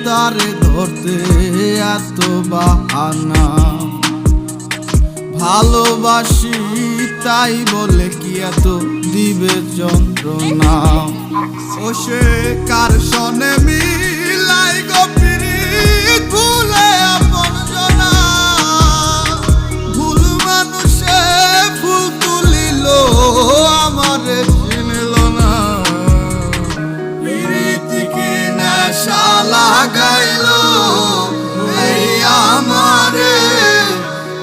তারে ধরতে এত বাহানা, ভালোবাসি তাই বলে কি এত দিবে যন্ত্রণা। ও সে কার সনে মিলাই গো পিরিত ভুলে আপন জনা, ভুল মানুষে ফুল তুলিল আমারে চিনল না। পিরিতিকে নেশা লাগাইলো এই আমারে,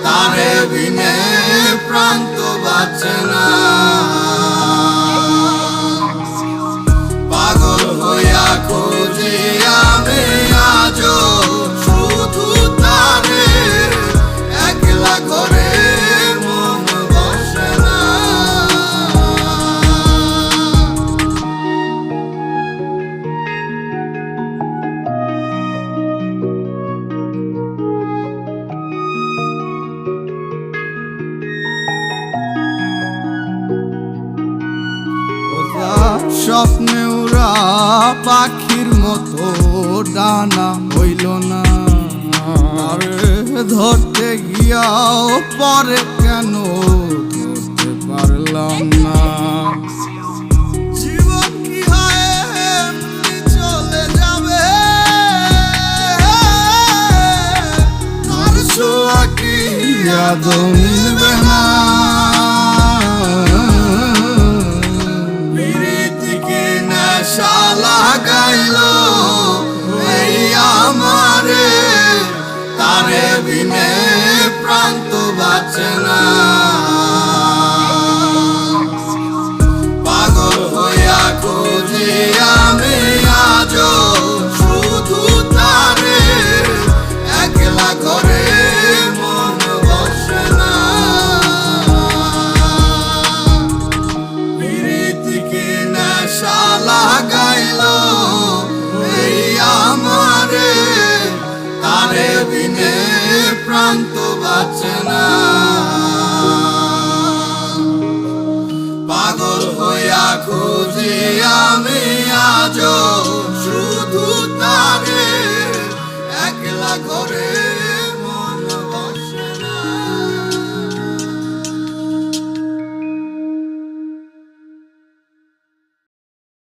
তারে বিনে প্রাণ তো বাঁচে না। পাগল হইয়া খুঁজি আমি আজো শুধু তারে, একলা ঘরে মন বসে না। স্বপ্নে উড়া পাখির মতো ডানা হইল না, আরে ধরতে গিয়াও পরে কেন ধরতে পারলাম না। জীবন কি হয় এমনি চলে যাবে, তার ছোঁয়া কি আদৌ মিলবে না। নেশা লাগাইলো এই আমারে, তারে বিনে প্রাণ তো বাঁচে না। পাগল হইয়া খুঁজি আমি আজো শুধু তারে, একলা ঘরে মন বসে না। পিরিতিকে নেশা লাগাইলো এই আমারে, তারে বিনে প্রাণ তো বাঁচে না। পাগল হইয়া খুঁজি আমি আজো